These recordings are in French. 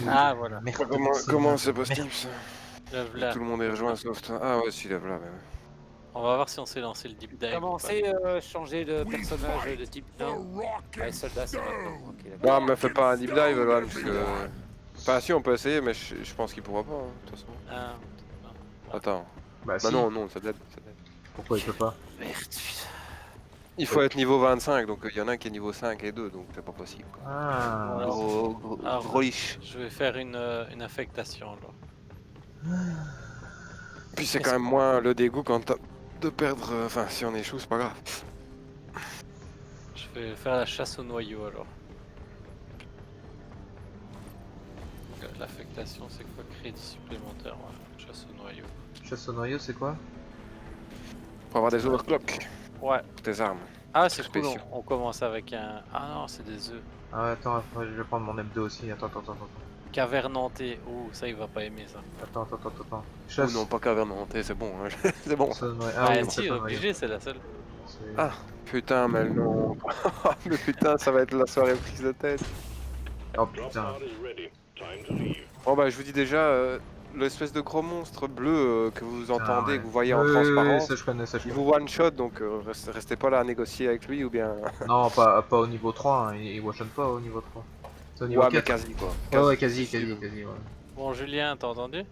Ah voilà. Merde, Comment c'est possible ça? Là. Tout le monde est rejoint sauf toi. Ah ouais, si, là, là. On va voir si on sait lancer le deep dive. Commencez, changer de personnage de type. Non. Ouais, soldat, c'est maintenant. Ok, d'accord. Non, mais fais pas un deep dive, Loan, parce que. Enfin, si, on peut essayer, mais je pense qu'il pourra pas, hein, de toute façon. Ah, Attends. Bah, Bah si. non, ça date. Pourquoi il peut pas? Merde, putain. Il faut être niveau 25, donc il y en a un qui est niveau 5 et 2, donc c'est pas possible. Quoi. Ah. Alors, Gros liche. je vais faire une affectation là. Puis c'est quand même moins le dégoût quand t'as de perdre. Enfin, si on échoue, c'est pas grave. Je vais faire la chasse au noyau alors. L'affectation c'est quoi? Crédit supplémentaire, ouais. Chasse au noyau. Chasse au noyau, c'est quoi? Pour avoir des overclocks. Ouais. Tes armes. Ah c'est cool, Spéciaux. on commence avec un... Ah non, c'est des œufs. Ah ouais, attends, je vais prendre mon M2 aussi. Attends. Cavernanté, oh ça il va pas aimer ça. Attends. Ou Chasse. non, pas cavernanté, c'est bon. Hein. C'est bon. Chasse au noyau. Ah, oui, si, chasse au noyau. obligé, c'est la seule. C'est- Ah. Putain, mais non. Mais putain, ça va être la soirée prise de tête. Oh putain. Bon bah, je vous dis déjà, l'espèce de gros monstre bleu que vous entendez, ouais. que vous voyez en Oui, transparence, ça je connais, il vous one shot, donc restez pas là à négocier avec lui ou bien. Non, pas au niveau 3, hein. Il one-shot pas au niveau 3. C'est au niveau Ouais, mais 4. quasi quoi. Ouais, quasi, ouais. Bon Julien, t'as entendu?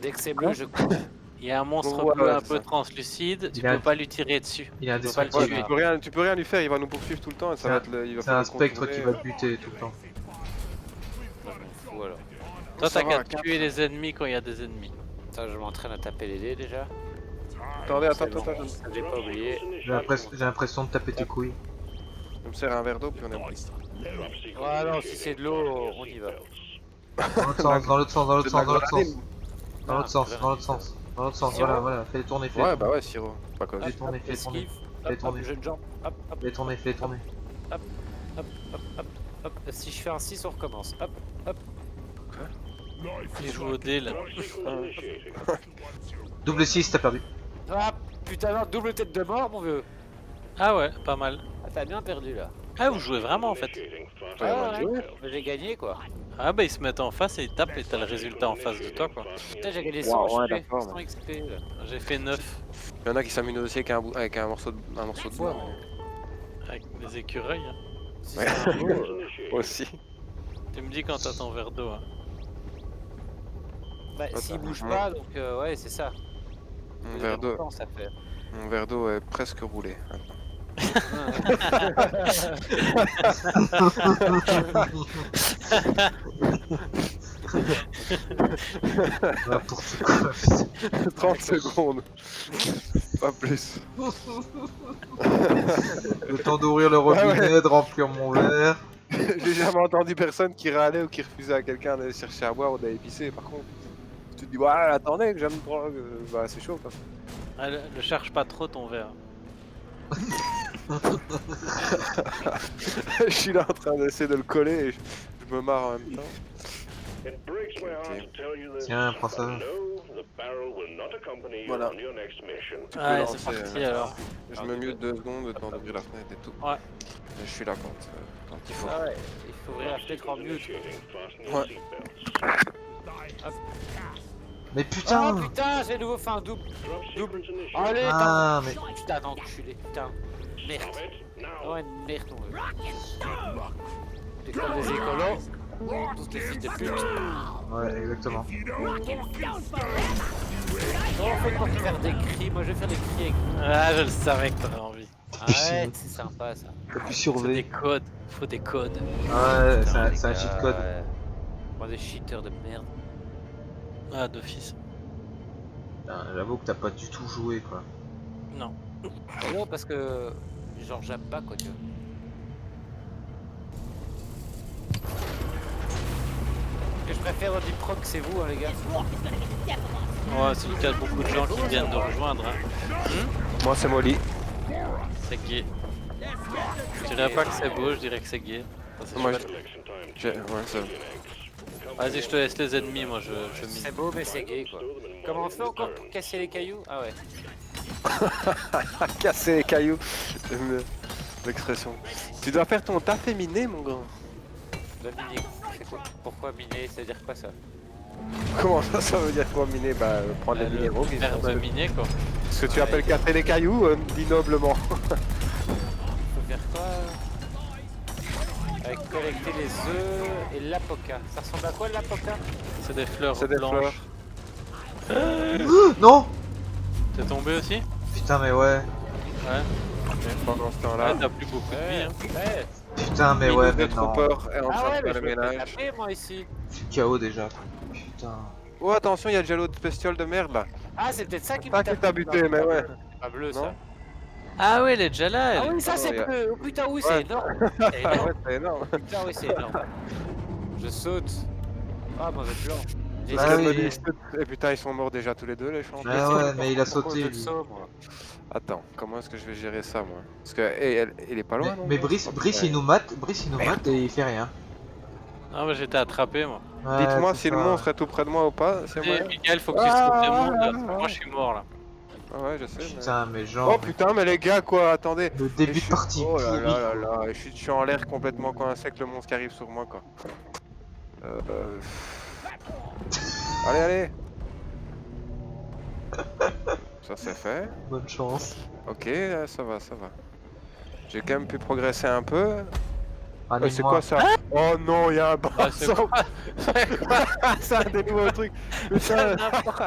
Dès que c'est bleu, je cours. Il y a un monstre Ouais, bleu un c'est peu ça. translucide, tu Il a- peux pas lui tirer dessus. Il a un Tu peux pas le destructible. tuer. Tu peux rien lui faire, il va nous poursuivre tout le temps et ça va être il va C'est falloir un le spectre contourner. qui va te buter tout le temps. Je m'en fous alors. Toi Ça t'as va, qu'à quatre. tuer les ennemis quand il y a des ennemis. Attends, je m'entraîne à taper les dés déjà. Attendez, C'est bon, attends. ça, j'ai pas oublié. J'ai l'impression de taper tes couilles. Je me sers un verre d'eau puis on est pris. Ouais, non, si c'est de l'eau, on y va. Dans l'autre sens. C'est de la grenade. Dans l'autre sens, Siro. voilà. Fais les tourner, Ouais, bah ouais, Siro. Pas comme Fais tourner. Esquive. Fais Hop, tourner. hop, jeune jambe. Hop, hop, Fais tourner. hop, hop. Si je fais un 6, on recommence. Hop, hop. Il joue au dé là. Double 6, t'as perdu. Ah, putain, non, double tête de mort, mon vieux. Ah ouais, pas mal. Ah, t'as bien perdu là. Ah vous jouez vraiment en fait. Mais j'ai gagné quoi. Ah bah ils se mettent en face et ils tapent et t'as le résultat en face de toi quoi. Putain, j'ai gagné Wow, 100 ouais, HP, d'accord, 100 XP là. J'ai fait 9 Il y en a qui s'amusent aussi avec un morceau de bois. avec des écureuils. Hein. Si Ouais. c'est un beau, Aussi. Tu me dis quand t'as ton verre d'eau. Hein. bah, s'il bouge pas, donc ouais, c'est ça. Mon verre d'eau. Longtemps, ça fait. Mon verre d'eau est presque roulé. N'importe quoi, putain. 30 secondes. Pas plus. Le temps d'ouvrir le robinet, de remplir mon verre. J'ai jamais entendu personne qui râlait ou qui refusait à quelqu'un d'aller chercher à boire ou d'aller pisser. Par contre, tu te dis, ouais, attendez, que j'aime trop. Bah, c'est chaud quoi. Ah, le charge pas trop ton verre. Je suis là en train d'essayer de le coller et je me marre en même temps. Tiens, prends ça. Voilà. Ah lancer, c'est parti alors. Je me mute 2 secondes, le temps d'ouvrir la fenêtre et tout. Ouais. Et je suis là quand il faut. Ah ouais, il faut ouvrir la fenêtre en mute. Ouais. Mais Oh putain! putain, j'ai de nouveau fait un double. Double. Allez, Ah, mais. putain, d'enculé, putain. Merde. Ouais, merde, on veut. T'es comme des écolos. Tous des fils de pute. Ouais, exactement. Non, faut pas faire des cris. Moi, je vais faire des cris avec. Ah je le savais que t'aurais envie. Arrête, c'est sympa ça. T'appuies C'est sur des V. codes. Faut des codes. Ouais, c'est un cheat code. Moi, des cheaters de merde. Ah d'office. Putain, j'avoue que t'as pas du tout joué quoi. Non. Et non, parce que. Genre, j'aime pas quoi, tu vois. Et je préfère Deep Rock, c'est vous, hein, les gars. Ouais c'est le cas de beaucoup de gens qui viennent de rejoindre. Hein. Moi, c'est Molly. C'est gay. Je dirais pas que c'est beau, je dirais que c'est gay. Ça, c'est Moi, chouette. ouais, ça. Vas-y je te laisse les ennemis, moi je mine. C'est beau, mais c'est gay, quoi. Comment on fait encore pour casser les cailloux? Ah ouais. Casser les cailloux. J'aime l'expression. Tu dois faire ton taf féminé, mon grand. Va miner. C'est quoi? Pourquoi miner? Ça veut dire quoi ça? Comment ça veut dire quoi miner? Bah prendre les minéraux. qui sont- Herbe minée quoi. Ce que tu appelles casser les cailloux, dis noblement. Faut faire quoi? Avec collecter les œufs et l'apoca. Ça ressemble à quoi l'apoca? C'est des fleurs C'est des blanches. Non. T'es tombé aussi? Putain, mais ouais. Ouais. Pendant ce Là temps-là, t'as plus beaucoup de vie hein. Ouais. Putain, mais ouais, mais non. Trooper est en Ah train ouais, de mais faire je le me fais ménage. taper moi ici. Je suis KO déjà. Putain. Oh attention, il y a déjà l'autre bestiole de merde là. Ah, c'est peut-être ça qui Pas qui t'a buté, mais ouais. Pas bleu ça. Non. Ah ouais, elle est déjà là Ah elle. oui, ça c'est Oh, bleu. Oh putain, oui, Ouais. c'est énorme. C'est Ah énorme. ouais, c'est énorme. Putain, oui, c'est énorme. Je saute. Ah, mauvais plan. J'ai Ah Parce oui, que oui. Et putain, ils sont morts déjà tous les deux, les champions. Ah ouais, mais il a Pourquoi sauté je lui. saute, moi. Attends, comment est-ce que je vais gérer ça, moi? Parce que, il est pas loin, non? Mais Brice, il nous mate, et il fait rien. Ah bah j'étais attrapé moi. Ouais, Dites-moi c'est si le ça. monstre est tout près de moi ou pas, c'est Et moi. Miguel, faut que tu sauves le monde là. Moi je suis mort là. Ah ouais, je sais. Mais... Putain, mais genre. Oh putain, mais les gars, quoi, attendez. Le début Je de suis- partie. Oh là pourri. là là là, je suis en l'air complètement coincé avec le monstre qui arrive sur moi, quoi. Allez, allez. Ça c'est fait. Bonne chance. Ok, ça va, ça va. J'ai quand même pu progresser un peu. Allez, C'est moi. quoi ça? Oh non, il y a un Ah, c'est bras. C'est un des nouveaux trucs. Putain. N'importe quoi.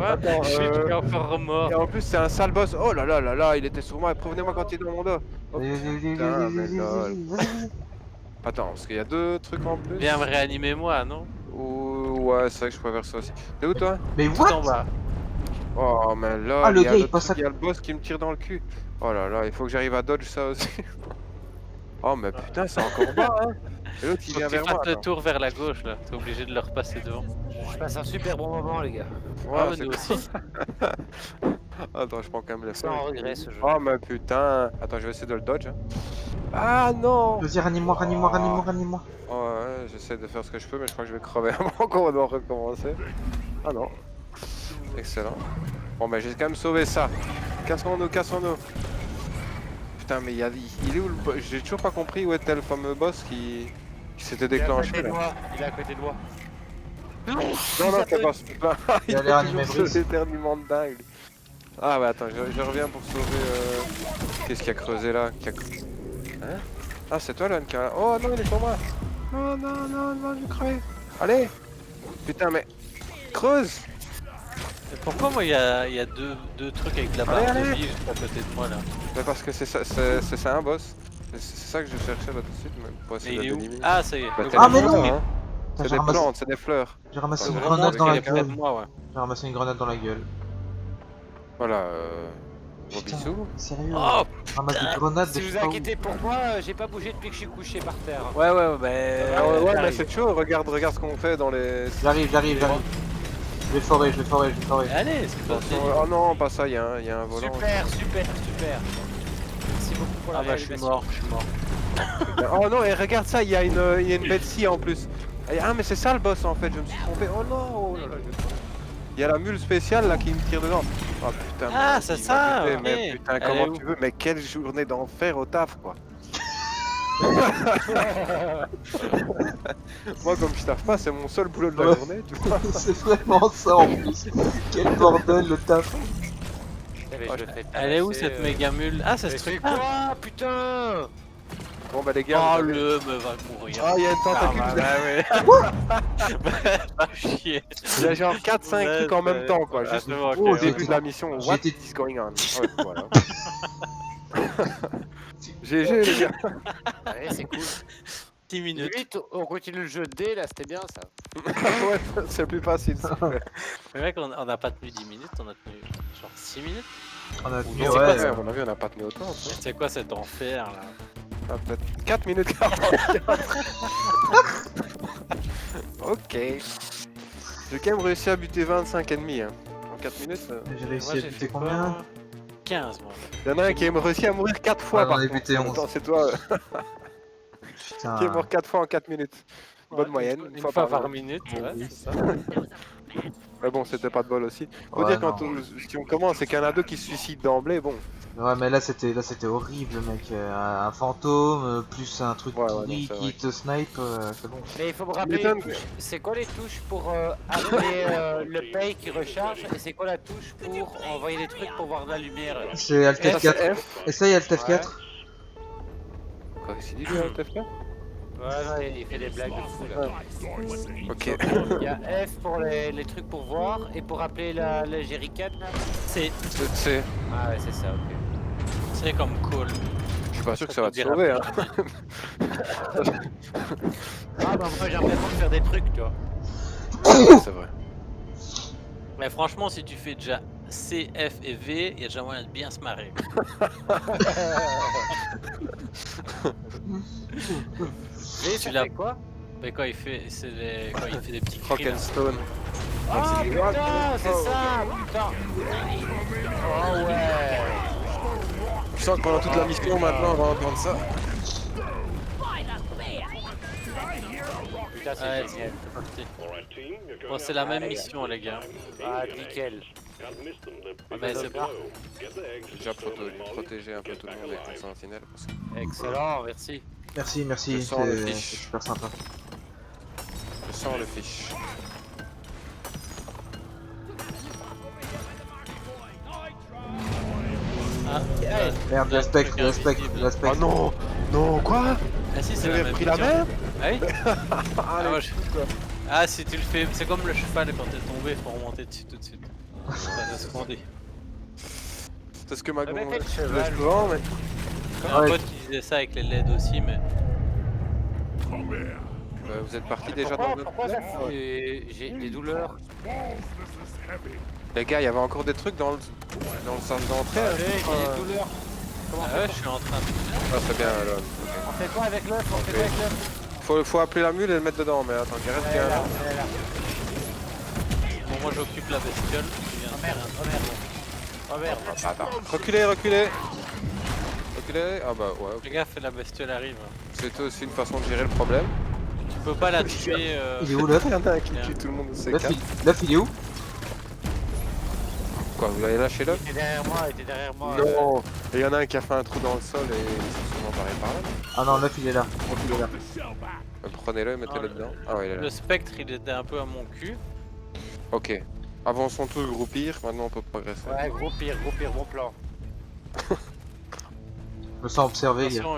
Attends, Je suis encore mort. Et en plus, c'est un sale boss. Oh là là là là, il était sur moi. Prévenez-moi quand il est dans mon dos. Oh, putain, mais lol. Attends, parce qu'il y a deux trucs en plus. Viens me réanimer moi, non? Ouh, ouais, c'est vrai que je préfère ça aussi. T'es où toi? Mais Tout en what? bas. Oh, mais là, Ah, le il y a gars, il l'autre passe truc, à- il y a le boss qui me tire dans le cul. Oh là là, il faut que j'arrive à dodge ça aussi. Oh, mais putain, c'est encore bas, hein. Et l'autre, il Faut vient que tu vers moi. fasses le attends. tour vers la gauche là. T'es obligé de le repasser devant. Je passe un super bon moment, les gars. Ouais, Ah, mais c'est nous cool. aussi. Attends, je prends quand même le feu. Sans regret ce jeu. Oh, mais putain. Attends, je vais essayer de le dodge. Hein. Ah non. Vas-y, ranime-moi, ranime-moi, ranime-moi, ranime-moi. Oh, ouais, j'essaie de faire ce que je peux, mais je crois que je vais crever avant qu'on doit recommencer. Ah non. Excellent. Bon, bah, j'ai quand même sauvé ça. Cassons-nous, cassons-nous. Putain, mais il est où le boss? J'ai toujours pas compris où était le fameux boss qui s'était déclenché là. Il est à côté de moi. Non, non, c'est pas celui-là. Il a l'air animé, toujours Brice. ce éternuement de dingue. Ah, bah attends, je reviens pour sauver. Qu'est-ce qu'il a creusé là? Hein? Ah, c'est toi, Lon, qui a... Oh non, il est sur moi. Non, non, non, non, j'ai crevé. Allez. Putain, mais... Creuse. Et pourquoi moi il y a deux trucs avec la barre Allez, de allez. vie juste à côté de moi là? Mais parce que c'est ça un boss. C'est ça que je cherchais là tout de suite, mais pour Mais essayer il de est où? l'éliminer. Ah ça y est. Bah, Le t'as Ah, des mais fleurs, non. hein. Putain, C'est J'ai des ramassé, plantes, c'est des fleurs. j'ai ramassé une Ouais, grenade dans la Il est près de gueule. moi ouais. J'ai ramassé une grenade dans la gueule. Voilà, gros Putain, bisous. sérieux. Oh Je ramasse des grenades Si de je vous sais pas où. inquiétez pour moi, j'ai pas bougé depuis que je suis couché par terre. ouais ouais Ah ouais, ouais, mais c'est chaud, regarde ce qu'on fait dans les... J'arrive. Je vais forer. Allez, c'est pas Oh non, pas ça, il y a un volant. Super, super, super. Merci beaucoup pour la Ah bah je suis réanimation. mort, je suis mort. Oh non, et regarde ça, il y a une Betsy en plus. Ah, mais c'est ça le boss en fait, je me suis trompé. Oh non, oh là là, il y a la mule spéciale là qui me tire dedans. Oh putain. Ah, mais c'est il ça, m'a buté, ok. mais putain, Elle est comment où? tu veux, mais quelle journée d'enfer au taf quoi. Moi, comme je taffe pas, c'est mon seul boulot de la Ouais. journée, tu vois. C'est vraiment ça en plus. Quel bordel le taf. Eh ben, je le fais Elle est où tabasser, cette méga mule? Ah c'est Mais ce c'est truc. quoi, putain? Bon bah les gars. Oh vous avez- le me va mourir. Ah, il y a une tentacule. Ah ouais. Va chier. Il y a genre 4-5 Ouais, trucs en même c'est- temps quoi, Ah, juste c'est bon, ok, Oh, au ouais. début de la mission. J'ai What été- is going on? Ouais, voilà. GG les gars. Allez, c'est cool. 10 minutes. Limite, on continue le jeu de dés, là, c'était bien ça. Ouais, c'est plus facile. s'il te plaît. Mais mec, on n'a pas tenu 10 minutes, on a tenu genre 6 minutes. On a Mais tenu, c'est quoi, ouais. ça, à mon avis, on n'a pas tenu autant. tu vois. C'est quoi cet enfer là? Ah, peut-être 4 minutes 44. Ok. J'ai quand même réussi à buter 25 ennemis. Hein. En 4 minutes. J'ai réussi Moi à j'ai buter fait combien? 15 moi. Il y en a un qui a réussi à mourir 4 fois Ah, par j'en ai contre. buté 11. Attends, c'est toi Putain. qui est mort 4 fois en 4 minutes. Bonne Ouais, moyenne. Une fois par jour. minute, Oh, ouais, oui. c'est ça. Mais bon, c'était pas de bol aussi. Faut Ouais, dire non. quand si on commence et qu'il y en a deux qui se suicident d'emblée, bon, Ouais, mais là c'était horrible, mec. Un fantôme, plus un truc Ouais, ouais, pourri non, c'est qui vrai. te snipe, c'est bon. Mais il faut me rappeler les m'étonnes. touches. C'est quoi les touches pour appeler le pay qui recharge et c'est quoi la touche pour envoyer des trucs pour voir de la lumière? C'est Alt Ça, c'est F4. F. Essaye Alt Ouais. F4. Quoi, c'est dit lui, Alt F4? Ouais, non, il fait des blagues de fou là. Ok. Il y a F pour les trucs pour voir et pour appeler la jerrycan là. C'est C'est. Ah ouais, c'est ça, ok. c'est comme cool. Je suis pas sûr que ça peut va te dire sauver, hein. Ah bah moi j'ai l'impression de faire des trucs, tu vois. C'est vrai. Mais franchement, si tu fais déjà C, F et V, il y a déjà moyen de bien se marrer. V, Tu ça l'as- fait quoi? Mais quand il fait, quand il fait des petits Rock cris, là. and Stone. Ah c'est du putain, rock. c'est ça, putain. Oh ouais. Je sens que pendant toute la mission maintenant on va entendre ça. Putain, c'est Ouais, génial. c'est parti. Bon, c'est la même mission, les gars. Ah, nickel. Mais c'est pas. J'ai déjà protégé un peu tout le monde avec une sentinelle. Parce que Excellent, merci. Merci, merci. Je sens le C'est fiche. super sympa. je sens le fiche. Ah, Merde, là, respect, truc respect, invisible. respect. Oh non! Non, quoi? Ah si, c'est Vous la avez même pris la mission. mer? Ah oui. Ah, Ah, moi, ah, si tu le fais, c'est comme le cheval quand t'es tombé, faut remonter dessus tout de suite. Pas de seconder. c'est ce que ma Ah, mais gomme quel cheval. souvent, mais. J'ai un Ouais. pote qui disait ça avec les LED aussi, mais Vous êtes parti déjà dans le. Pourquoi ça fait... J'ai des douleurs. Les gars, il y avait encore des trucs dans le sens d'entrée. Ouais, hein. j'ai des douleurs. Comment ah ouais, je suis en train de. Ah, c'est bien alors. on fait quoi avec l'œuf? On fait quoi avec l'œuf? Faut appeler la mule et le mettre dedans, mais attends, qu'il reste Elle est bien là, là. elle est là. Bon, moi j'occupe la bestiole. qui vient Oh de merde, faire oh merde. Oh merde. Attends. Reculez, reculez. Reculez. Ah bah ouais, un- ok. Fais gaffe, la bestiole arrive. C'est aussi une façon de gérer le problème. Tu peux pas la tuer. Il est où l'œuf? Il y en a un qui Bien. tue tout le monde de ses L'œuf, quatre. il est où? Quoi, vous l'avez lâché là? Il était derrière moi, il était derrière moi. Non. Et il y en a un qui a fait un trou dans le sol et il s'est sûrement barré par là. Ah non, l'œuf il est là. L'œuf, il est là. Prenez-le et mettez-le Ah, dedans. Ah ouais, il est là. Le spectre, il était un peu à mon cul. Ok. Avançons tous groupir, maintenant on peut progresser. Ouais, gros pire, bon plan. Je me sens observé. Attention,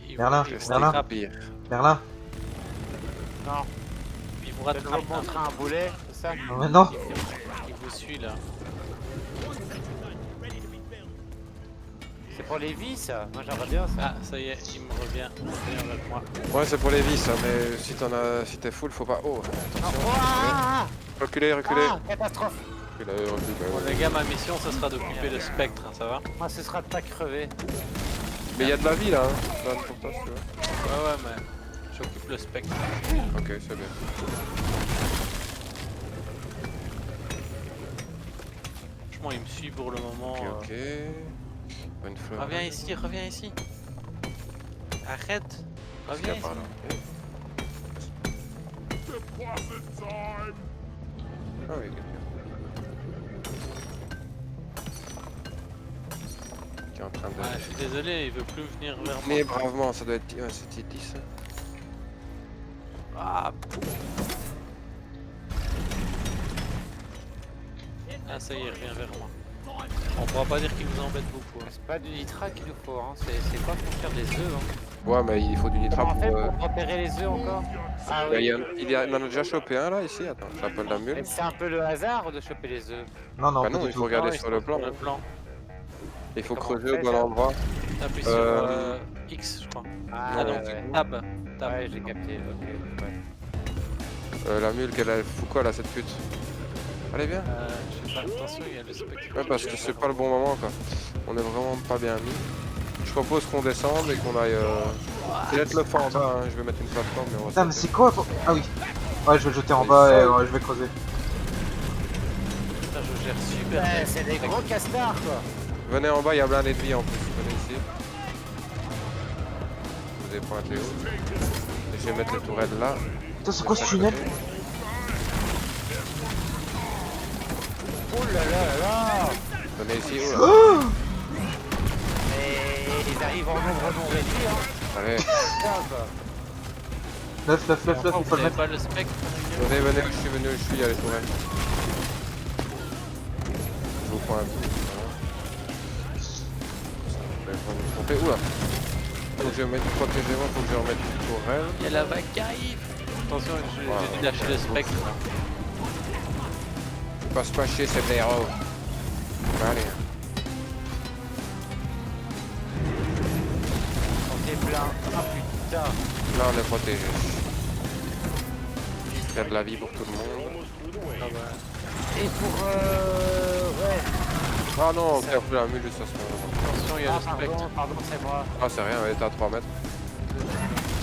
ils Merlin, vont Restez Merlin. groupir. Merlin. Non, ils vous je vais vous rattrapent. montrer un boulet, c'est ça? Non, mais non. Il vous suit là. C'est pour les vis ça? Moi j'aimerais bien ça. Ah, ça y est, il me revient. Viens avec moi. Ouais, c'est pour les vis, ça, mais si t'es full, faut pas. Oh, attention. Ah, Reculez, reculez. ah, catastrophe! Reculez, reculez. Bon, les gars, ma mission, ce sera d'occuper le spectre, hein, ça va? Moi ce sera de pas crever. Mais il y a de la vie là, hein. Donne pour toi si tu veux. Ouais, mais j'occupe le spectre. Ok, c'est bien. Franchement, il me suit pour le moment. Ok, ok. Bonne fleur. Reviens ici, reviens ici. Arrête. Qu'est-ce qu'il y Reviens a par ici. là? Ah oui, quelqu'un. Qui est en train de. Ah, je suis désolé, il veut plus venir vers moi. Mais bravement, ça doit être. Ouais, c'était 10 ça. Ah, ah, ça y est, il revient vers moi. On pourra pas dire qu'il vous embête beaucoup. Hein. C'est pas du nitrat qu'il nous faut, hein. C'est quoi pour faire des œufs, hein? Ouais, mais il faut du nitrat Comment on fait pour. pour repérer les œufs encore? Ah Il oui. y en a déjà chopé un là, ici. Attends, j'appelle la mule. Mais c'est un peu le hasard de choper les œufs. Non, non, Bah pas non, du il faut tout. regarder Ah ouais, sur le plan. Sur le plan. Il faut Comment creuser on au fait, bon ça endroit. Appuie sur Euh, X, je crois. Ah, Ah non, ouais, ouais. tab. Tab. Ouais, j'ai capté, ok. Ouais. La mule, qu'elle fout quoi là, cette pute? Allez, viens. Je sais pas, attention, il y a le spectre. Ouais, parce que c'est pas le bon moment quoi. On est vraiment pas bien mis. Je propose qu'on descende et qu'on aille. Je vais mettre le fond en bas, hein. Je vais mettre une plateforme. Mais on va Putain, mais sauter. c'est quoi? Ah oui. Ouais, je vais le jeter en bas et ouais, je vais creuser. Putain, je gère super Ouais, bien. c'est des gros castards quoi. Venez en bas, il y a blindé de vie en plus. Venez ici. Vous allez pointer haut. Et je vais mettre les tourelles là. Putain, c'est quoi ce tunnel? Oh là là là là. Venez ici. Oh là. ils arrivent en nombre non réduit, hein. Allez, Putain, quoi. Neuf, il faut Vous le avez mettre. pas le spectre? venez, où je suis, il y a les tourelles. Je vous prends un peu. Voilà. Oula! Faut que je mette, protégez-moi, faut que je remette une tourelle. Il y a la vague qui arrive. Attention, j'ai dû lâcher le spectre. Passe pas chier, c'est de l'héros. Allez. On est plein. Ah putain. Là, on est protégé. Il y a de la vie pour tout le monde. Ah bah. Et pour ouais. Ah non, on perd plus la mule juste à ce moment-là. Attention, il y a Ah le spectre. pardon, c'est moi. Ah, c'est rien, elle était à 3 mètres.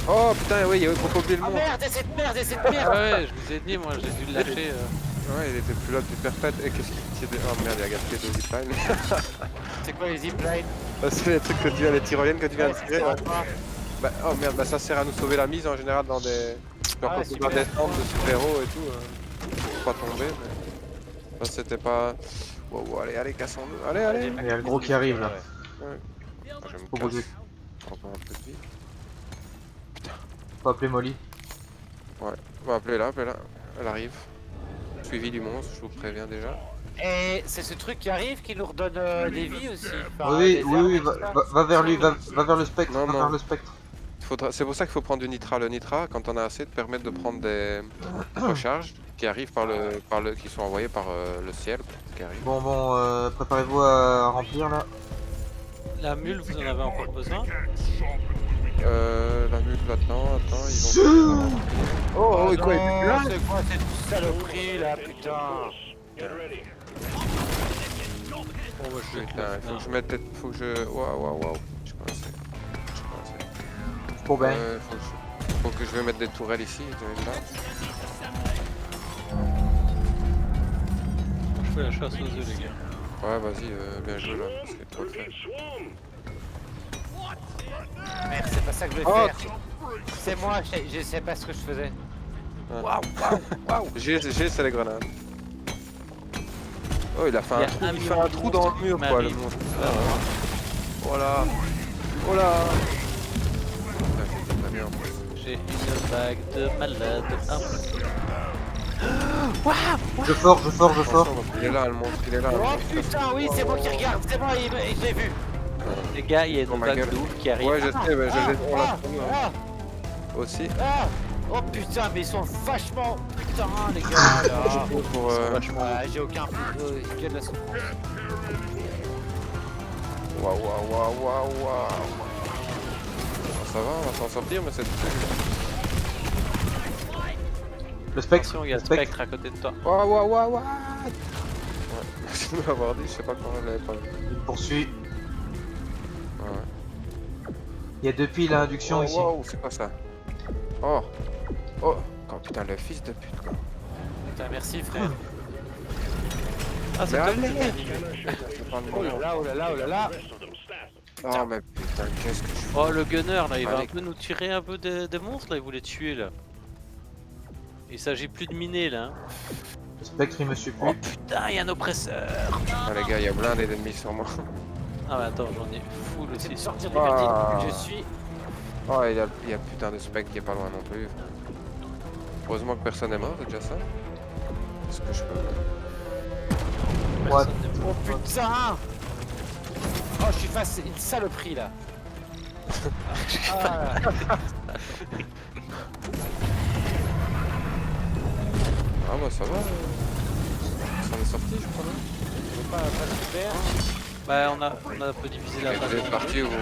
Oh putain, oui, il faut pas oublier le Ah monde. merde, et cette merde, et cette Ah merde. ouais, je vous ai dit, moi j'ai dû le lâcher. Ouais, il était plus là depuis perpète. Et qu'est-ce qu'il était. Oh merde, il a gaspillé 2 ziplines. C'est quoi les ziplines? C'est les trucs que tu viens, les tyroliennes que tu viens de tirer. Ouais, Ouais. Bah, oh merde, bah ça sert à nous sauver la mise en général dans des. Genre Ah, quand on doit super. descendre de super-héros et tout. Pour pas tomber, mais. Ça c'était pas. Wow, allez, cassons-nous. Allez. Il y a le gros qui arrive là. Ah, je me Faut bouger. casse. Encore un peu de vie. Faut appeler Molly. Ouais, bon, appelez-la. Elle arrive. Suivi du monstre, je vous préviens déjà. Et c'est ce truc qui arrive qui nous redonne des vies aussi. Enfin, Oui, des oui, armes, tout ça. va vers lui, va vers le spectre, Non, va non. vers le spectre. C'est pour ça qu'il faut prendre du nitra. Le nitra, quand on a assez, te permet de prendre des recharges qui arrivent qui sont envoyées par le ciel. Qui arrivent. Bon, préparez-vous à remplir là. La mule, vous en avez encore besoin? La mule là-dedans, attends, ils vont. Oh, et quoi, il est plus là? C'est quoi cette saloperie là, putain? Bon, bah, je vais Putain, il faut que je mette peut-être. Faut que je. Waouh. Je sais pas assez. Pour ben. Faut que je vais mettre des tourelles ici, là. Je fais la chasse aux œufs, les gars. Ouais, vas-y, bien joué là, parce que trop fait. Merde, c'est pas ça que je vais Oh, faire. C'est moi, je sais pas ce que je faisais. Waouh. J'ai c'est les grenades. Oh, il a fait Il y a il fait un trou dans le mur, quoi, le m'arrive. monstre. Oh là. Putain, j'ai très bien en plus. J'ai une vague de malades impossible. Je forge. Attention, il est là, le monstre, il est là. Oh putain, oui, c'est moi qui regarde, c'est moi, j'ai vu. Les gars, il y a une Oh, ma vague gueule. de ouf qui arrive. Ouais, je sais, mais je l'ai. On l'a ah, trouvé, hein. ah, Aussi. ah. Oh putain, mais ils sont vachement putain, les gars. Là. Pour, J'ai aucun que de la souffrance. Waouh. Ça va, on va s'en sortir, mais c'est Le spectre. Attention, il y a Le le spectre. spectre à côté de toi. Waouh. Ouais, merci de m'avoir dit, je sais pas comment je l'avais pas vu. Il poursuit. Ouais. Il y a 2 piles à induction ici. Wow, c'est quoi ça? Oh, putain, le fils de pute, quoi. Putain, merci frère. Ah, c'est Mais top. allez. Oh là là. Oh, mais putain, qu'est-ce que je fais? Oh, le gunner là, il va Allez. un peu nous tirer un peu des monstres là, il voulait tuer là. Il s'agit plus de miner là. Hein. Le spectre il me suit Oh plus. putain, il y a un oppresseur. Ah, les gars, il y a plein d'ennemis sur moi. Ah, mais attends, j'en ai full C'est de aussi. sortir du Ah. vertige. Je suis. Oh, il y a putain de spec qui est pas loin non plus. Heureusement que personne est mort, c'est déjà ça. Est-ce que je peux. Personne n'est mort. Oh putain. Oh, je suis face à une saloperie là. Ah. Ah, bah ça va. Ça en est sorti, je crois, non? Pas super. Bah, on a un peu divisé la Vous êtes parti ou. Moi,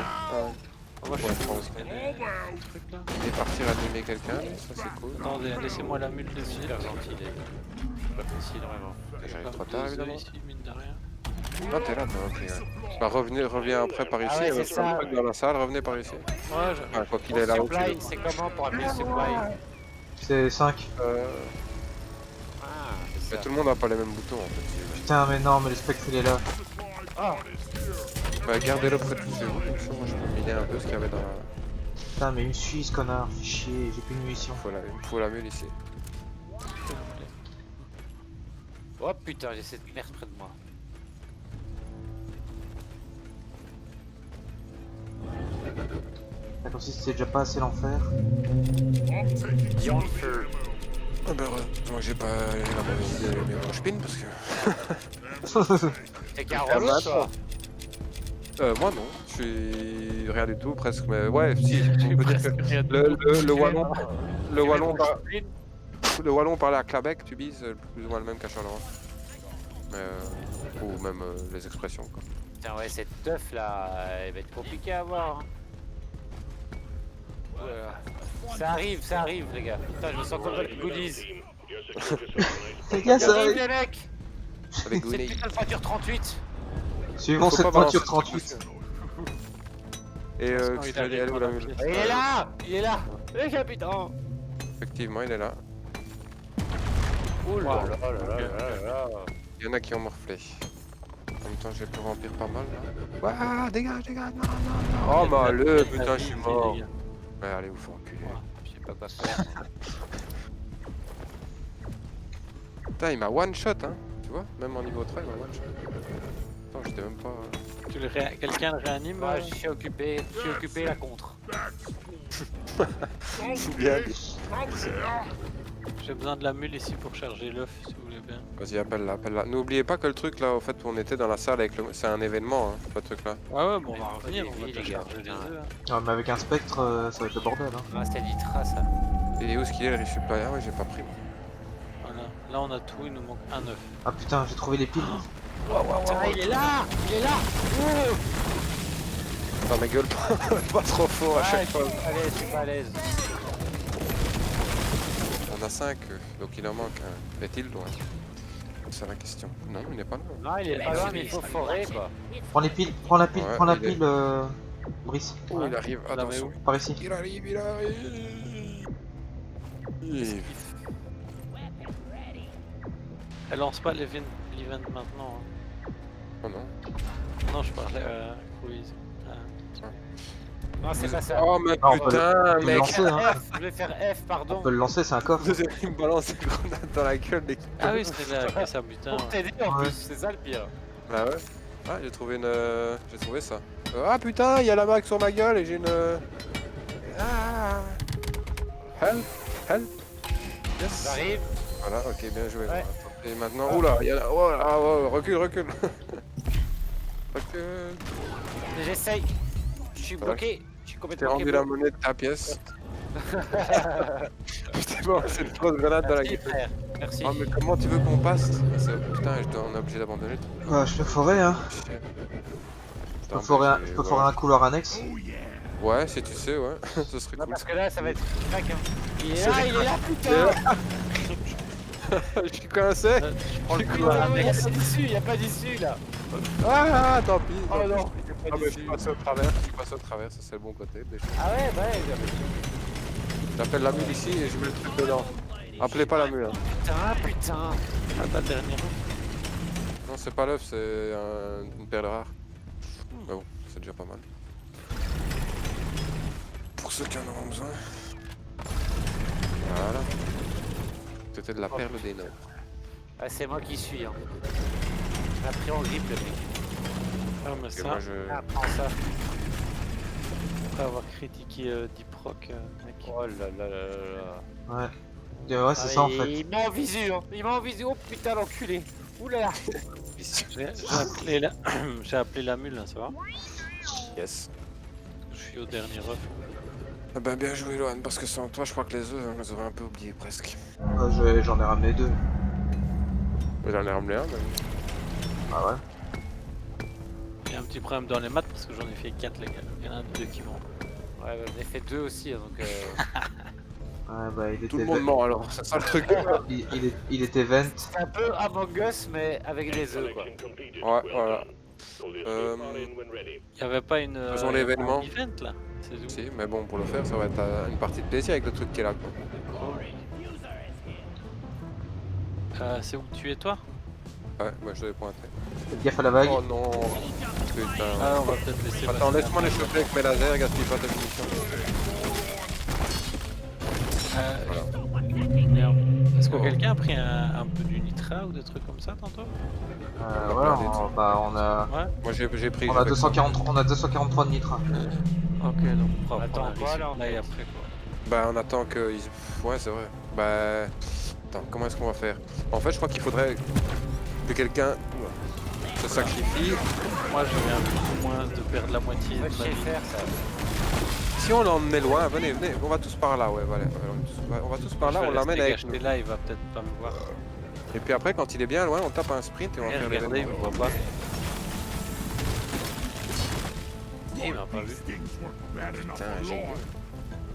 je Ouais, suis je pense. truc là. Il est parti ranimer quelqu'un, ça c'est cool. Attendez, laissez-moi la mule dessus. Super gentil, les gars. J'apprécie énormément. J'arrive trop Deux tard, œufs évidemment. ici, mine de rien. Ah, t'es là, toi, ok. Ouais. Bah, reviens après par ici, Ah ouais, il y a c'est plein de ça. trucs dans la salle, revenez par ici. Ouais, Ah, quoi qu'il est là-haut. Supply, c'est comment pour appeler supply? C'est 5. Ah, c'est Mais ça. tout le monde n'a pas les mêmes boutons en fait. Putain, mais non, mais le spectre il est là. Oh, Bah, gardez-le près de chez vous, comme ça moi je peux miner un peu ce qu'il y avait dans la. Putain, mais il me suit ce connard. Fais chier, j'ai plus de munitions. Il me faut la mule ici. oh putain, j'ai cette merde près de moi. si c'est déjà pas assez l'enfer. Yonfer. Ah bah heureusement que j'ai pas la mauvaise idée d'allumer mon spin parce que... T'es qu'un relou, toi. Moi non, je suis rien du tout presque, mais ouais, si, on peut dire que le wallon, le wallon, le wallon parle à Clabec, tu bises plus ou moins le même qu'à Charleroi. Ou même les expressions quoi. Putain, ouais, cette teuf là, elle va être compliquée à avoir. Hein. Ça arrive, les gars. Putain, je me sens comme les goodies. Les gars, ça Arrive, arrive. les mecs. Avec C'est Gounay. putain de voiture 38. Suivons Faut cette pas balancer voiture 38. Et il tu a t'as dit, elle est où la mule? Il est là, le capitaine. Effectivement, il est là. Oh là là là là là là. Il y en a qui ont morflé. En même temps, j'ai pu remplir pas mal là. Ouah, dégage, non. Oh bah le putain, je suis mort. Ouais, allez, vous faut enculer. Je sais pas quoi faire. Putain, il m'a one shot, hein. Tu vois, même en niveau 3, il m'a one shot. Attends, j'étais même pas. Quelqu'un le réanime? Moi, je suis occupé la contre. Bien. J'ai besoin de la mule ici pour charger l'œuf, si vous voulez bien. Vas-y, appelle-la. N'oubliez pas que le truc là, au fait, on était dans la salle avec le. C'est un événement, hein, ce truc là. Ouais, bon, on va revenir, on va les déjà gars, charger les putain. œufs. Ouais, mais avec un spectre, ça va être le bordel. Hein. Ah, c'était l'ITRA ça. Il est où ce qu'il est, le resupplier? Ouais, j'ai pas pris. Moi. Voilà, là on a tout, il nous manque un œuf. Ah putain, j'ai trouvé les piles. Putain, il est là. Oh. Non, mais gueule pas trop fort à chaque fois. Allez, je suis pas à l'aise. On a 5, donc il en manque un. Est-il loin? C'est la question. Non, il n'est pas loin. Non, il est pas loin, mais il faut forer quoi. Prends les piles, prends la pile, Ouais, prends la il est- pile, Brice. Oh, il arrive, Vous l'avez attention. Par ici. Il arrive. Elle lance pas l'event maintenant. Hein. Oh non. Non, je parlais quiz. Non, c'est pas ça. Oh mais Non, on peut putain, le mec. lancer, hein. F, je vais faire F, pardon. On peut le lancer, c'est un coffre. Il me balance des grenades dans la gueule des Ah oui, c'était la caisse à butin. Pour t'aider en Ouais. plus, c'est ça le pire. Bah ouais. Ah, j'ai trouvé une. J'ai trouvé ça. Ah putain, il y a la marque sur ma gueule et j'ai une. Ah. Help. Yes. J'arrive. Voilà, ok, bien joué. Ouais. Et maintenant, oula, il y a la. Oh, ah, oh, recule. Recule. J'essaye. Je suis bloqué. Je suis T'es complètement rendu la monnaie de ta pièce. Putain, bon, c'est une grosse grenade dans la Merci, gueule. frère. Merci. Oh, mais comment tu veux qu'on passe? Putain, on est obligé d'abandonner. Ouais, je peux forer, hein. Je peux forer un couloir annexe. Ouais, si tu sais, ouais. Ce serait Non, cool. parce que là, ça va être crack. Hein. Il est là, putain. Je suis coincé. Je prends le couloir Putain, annexe. il y a pas d'issue là. Ah, tant pis. Oh tant non. pis. Ah, mais je passe au travers. Ça c'est le bon côté. Déjà. Ah ouais, bah ouais. J'appelle la mule ici et je mets le truc dedans. Appelez pas la mule. Hein. Putain. Ah, t'as le dernier. Non, c'est pas l'œuf, c'est une perle rare. Mais bon, c'est déjà pas mal. Pour ceux qui en auront besoin. Voilà. C'était de la perle des nord. Ah, c'est moi qui suis. Hein. On a pris en grippe le mec. Ah, mais Et ça, moi je. Ah, prends ça. après avoir critiqué Deeproc, mec. Oh là là là là là. Ouais. Ouais, c'est ça en fait. Il m'a en visu, hein. Il m'a en visu. Oh putain, l'enculé. Oulala. J'ai appelé la mule, hein, ça va? Yes. Je suis au dernier œuf. Ah bah bien joué Lohan, parce que sans toi je crois que les œufs on les aurait un peu oubliés presque. J'en ai ramené 2. J'en ai ramené un même. Ah ouais. Il y a un petit problème dans les maths parce que j'en ai fait 4, les gars. Il y en a 2 qui manquent. Ouais, bah, j'en ai fait 2 aussi, hein, donc. Ouais, bah il était. Tout le monde ment alors, c'est ça le truc. Il était vent. C'est un peu Among Us, mais avec les œufs, quoi. Ouais, voilà. Il y avait pas une. Faisons l'événement. un event là? C'est où? Si, mais bon, pour le faire, ça va être une partie de plaisir avec le truc qui est là. Quoi. C'est où tu es, toi? Ouais, moi je devais pointer. Faites gaffe à la vague. Oh non. Putain. Ah, on va peut-être laisser. Attends, laisse-moi les choper avec mes lasers, gaspille pas ta munition. Merde. Est-ce Quelqu'un a pris un peu du nitra ou des trucs comme ça tantôt? Ouais, on a... Ouais. Moi j'ai pris. On a 243 de nitra. Ok, donc on va Attends, prendre un quoi, là, resupply après quoi. Bah on attend que... Ouais c'est vrai. Bah... Attends, comment est-ce qu'on va faire? En fait je crois qu'il faudrait que quelqu'un se sacrifie. Moi je viens plus ou moins de perdre la moitié de Va ma chier vie. faire ça. Si on l'emmenait loin, venez, on va tous par là, ouais, voilà. On va tous par là, Je on vais l'emmène rester avec nous. caché là, il va peut-être pas me voir. Et puis après quand il est bien loin, on tape un sprint et on va Eh, faire regardez, il les me voit pas. Eh, il m'a pas vu. Putain, génial.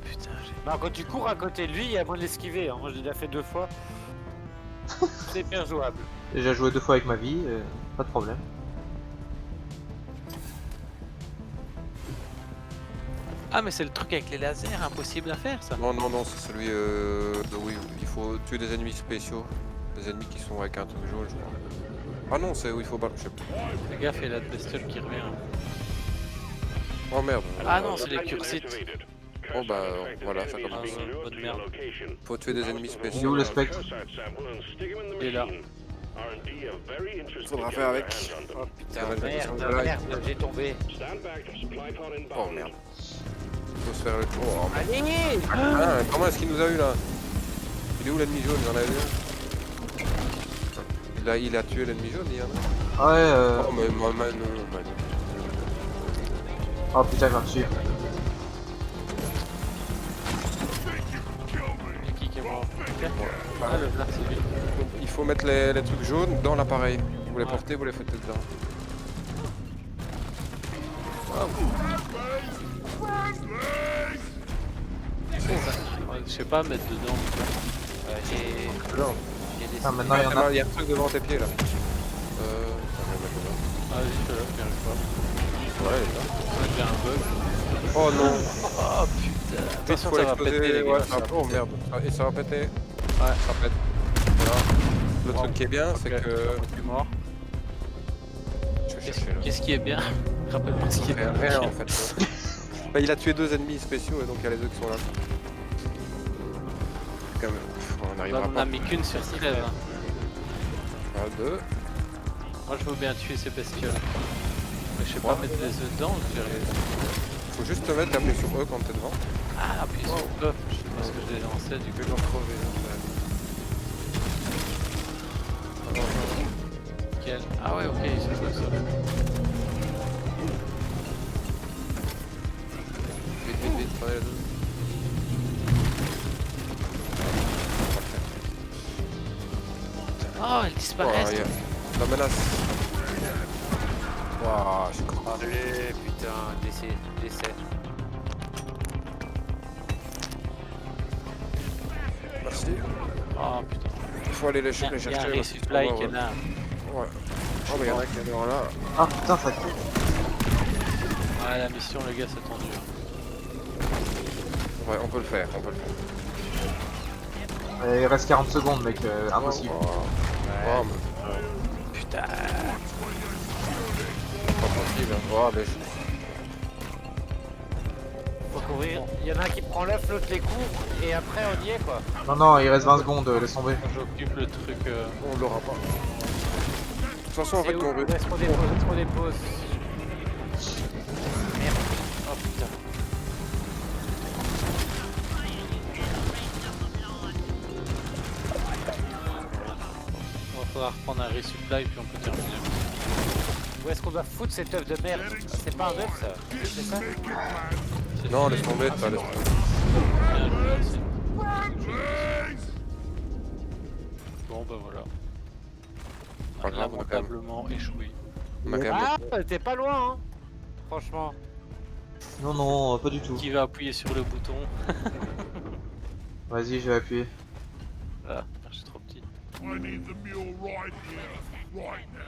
Putain, j'ai... Non, quand tu cours à côté de lui, il y a moins de l'esquiver. Hein. Moi, je l'ai déjà fait 2 fois. C'est bien jouable. J'ai déjà joué 2 fois avec ma vie, pas de problème. Ah mais c'est le truc avec les lasers, impossible à faire ça. Non, c'est celui oui, il faut tuer des ennemis spéciaux. Des ennemis qui sont avec un truc jaune, je crois. Ah non, c'est où il faut battre, je sais plus. Les gars, il y a la bestiole qui revient. Oh merde. Ah non, c'est les cursites. Oh bah voilà, ça Ah, commence. bonne merde. Faut tuer des ennemis Il est spéciaux. où le spectre? Il est là. Faudra faire avec. Oh putain, Ça va, merde, j'ai tombé. Oh merde. Faut se faire le tour. Oh, merde. Allez. Ah, comment est-ce qu'il nous a eu là? Il est où l'ennemi jaune? J'en avais vu un. Il a tué l'ennemi jaune, il y en a. Ouais, Oh mais moi, non. Oh putain, il va me suivre. Et qui est mort? Ah le là, c'est lui. Il faut mettre les trucs jaunes dans l'appareil. Vous les portez, vous les foutez dedans. Ouais, je sais pas mettre dedans. Non. Ah, maintenant il y en a. Il y a un truc devant tes pieds là. On va le mettre dedans. Ah vas-y, fais-le, j'y arrive pas. Ouais, il est là. Ouais, j'ai un bug. Oh non. Oh putain. Attention, Faut ça va l'exploser, péter les gars. ouais, oh merde. Et ça va péter. Ouais. Ça pète. Voilà. Le Wow. truc qui est bien, c'est Ok, que... je suis mort. Je vais chercher là. Qu'est-ce qui est bien? Rappelle-moi ce qui est bien. Rien en fait. Bah, il a tué 2 ennemis spéciaux et donc il y a les 2 qui sont là. Quand même, on On n'arrivera en pas. a mis qu'une sur 13. Hein. 1, 2. Moi je veux bien tuer ces bestioles. Mais je sais pas Ouais. mettre les œufs dedans, je dirais. Faut juste te mettre appuyer sur eux quand t'es devant. Ah, appuie sur eux. Je sais pas ce que je les lançais du Tu coup. peux leur crever. Nickel. Ah ouais, ok, c'est cool ça. Vite, prenez les 2. Oh, elles disparaissent. La menace. Waouh, je suis content. Allez, putain, décès. Merci. Oh putain. Il faut aller les Il y a un chercher. parce qu'ils resupply sont qui est là, là. ouais. Oh, mais il y en a qui sont là. Ah putain, ça tue. Ouais, la mission, les gars, c'est tendu. Ouais, on peut le faire, Il reste 40 secondes, mec, impossible. Oh, mais Putain. pas possible. Oh, mais Faut courir. Il y en a un qui prend l'œuf, l'autre les court, et après on y est quoi. Non, il reste 20 secondes, laisse tomber. J'occupe le truc. on l'aura pas. De toute façon, en fait, C'est où on veut. Laisse qu'on dépose. Merde. Oh putain. On va falloir reprendre un resupply puis on peut terminer. Où est-ce qu'on doit foutre cet œuf de merde? Ah, c'est pas un œuf ça? C'est ça? C'est Non, fini. laisse tomber, Ah, pas c'est laisse bon. tomber. Bien joué, merci. Bon bah voilà. Pas grave, on a quand même. Lamentablement échoué. On a quand même. Ah, t'es pas loin hein. Franchement. Non, pas du tout. Qui va appuyer sur le bouton? Vas-y, je vais appuyer. Ah, je suis trop petit. I need the mule right here, right now.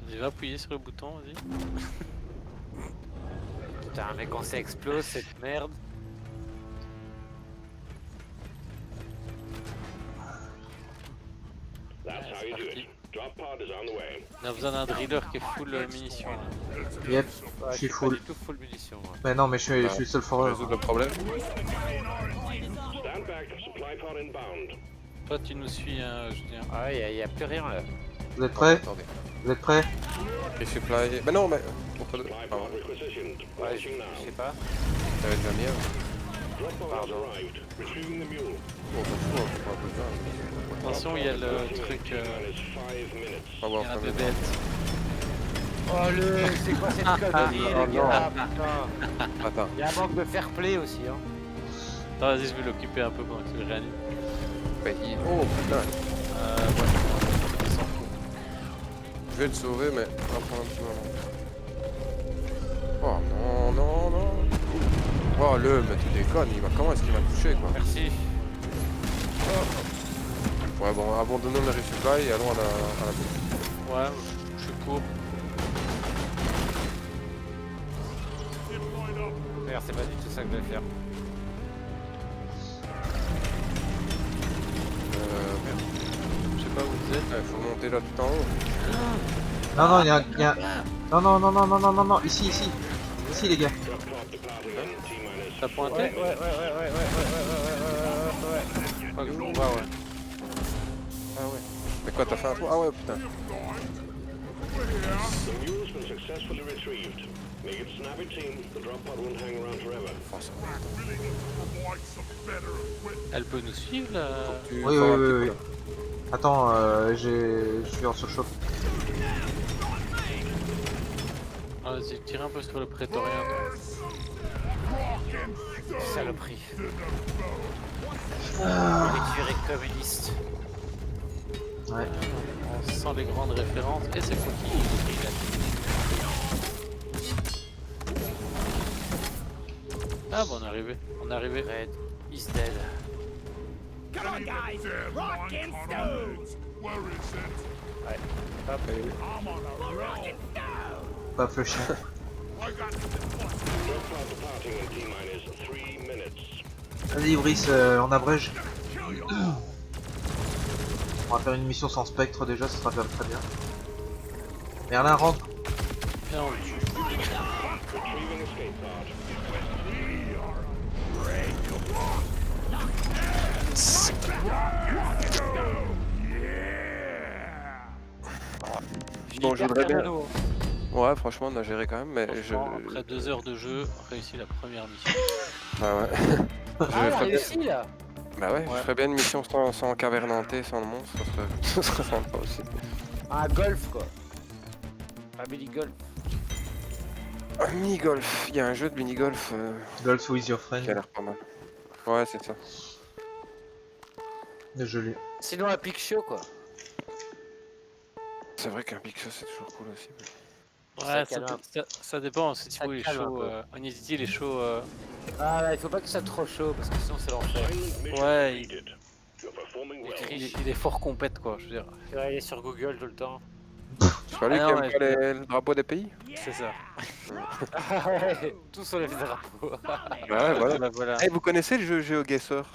Vas-y, va appuyer sur le bouton, vas-y. Putain, mais quand ça explose cette merde. Ouais, c'est parti. On a besoin d'un driller qui est full munitions. Là. Yep, Ouais, je suis pas full. du tout full munitions. Moi. Mais non, mais je suis le seul foreur. Résoudre le problème. Toi, tu nous suis, hein, Julien. Ah ouais, y a plus rien là. Vous êtes prêts? Attendez. Vous êtes prêts? Et supply. Bah non, mais. Pourquoi de. Pardon. Ouais, je sais pas. T'avais déjà mis un. Pardon. Bon, on s'en fout, hein, faut pas poser ça. Attention, il y a le truc. On va Il voir y a la ça. bébête. Oh le, c'est quoi cette connerie Oh, les gars? non. Putain. Attends. Y'a un manque de fair play aussi hein. Attends, vas-y, je vais l'occuper un peu pendant que tu le réanimes. Mais oh putain. Ouais, il s'en fout. Je vais le sauver, mais ça va prendre un petit moment. Oh non, non, non. Oh le, mais tu déconnes, comment est-ce qu'il m'a touché quoi? Merci. Ouais bon, abandonnons le resupply et allons à la bouche. Ouais, je cours. Merde, c'est pas du tout ça que je vais faire. Merde. Je sais pas où vous êtes. Il faut monter là tout en haut. Non, non, il y a... Non, non, non, non, non, non, non, non, ici, ici. Ici, les gars. T'as pointé? Ouais. Pas que je vois, ouais. Ah ouais. Mais quoi, t'as fait un trou? Ah ouais, putain. Oh, ça va. Elle peut nous suivre là? Tu Oui, feras un oui, petit oui, coup, oui. là. Attends, je suis en surchauffe. Ah, vas-y, tire un peu sur le prétorien. Saloperie. Ah. Rituel communiste. Ouais. On sent les grandes références. Et c'est quoi qui là? Ah bon, on est arrivé. On est arrivé. Red is dead. Come on, guys! Rock and stones! Where is it? Ah, bah, oui. I'm on a roll. Pas flush. I got the Vas-y, Brice, on abrège. On va faire une mission sans spectre déjà, ça sera quand même très bien. Merlin, rentre. Viens, on le tue. Bon, je voudrais bien. Ouais, franchement, on a géré quand même, mais Franchement, après 2 heures de jeu, réussi la première mission. Bah ouais. Ah, on a ferais bien... réussi là. Bah ouais, je ferais bien une mission sans caverne hantée, sans le monstre, ça serait sympa aussi. Un golf quoi. Un mini-golf. Un mini-golf, il y a un jeu de mini-golf Golf with your qui a friend. l'air pas mal. Ouais, c'est ça. Je l'ai. Sinon un pic show quoi. C'est vrai qu'un Big Show c'est toujours cool aussi. Ouais, calme un ça dépend. Si tu Ça veux, il est calme un chaud. peu. Onidity, il est chaud. Ah là, il faut pas que ça soit trop chaud parce que sinon c'est l'enfer. Ouais, Il il est fort compète quoi, je veux dire. est sur Google tout le temps. C'est pas lui Ah qui non, aime ouais, pas le drapeau des pays? C'est ça. Ah ouais, tout sur les drapeaux. Ouais, voilà. Bah, voilà. Hey, vous connaissez le jeu GeoGuessr? Ça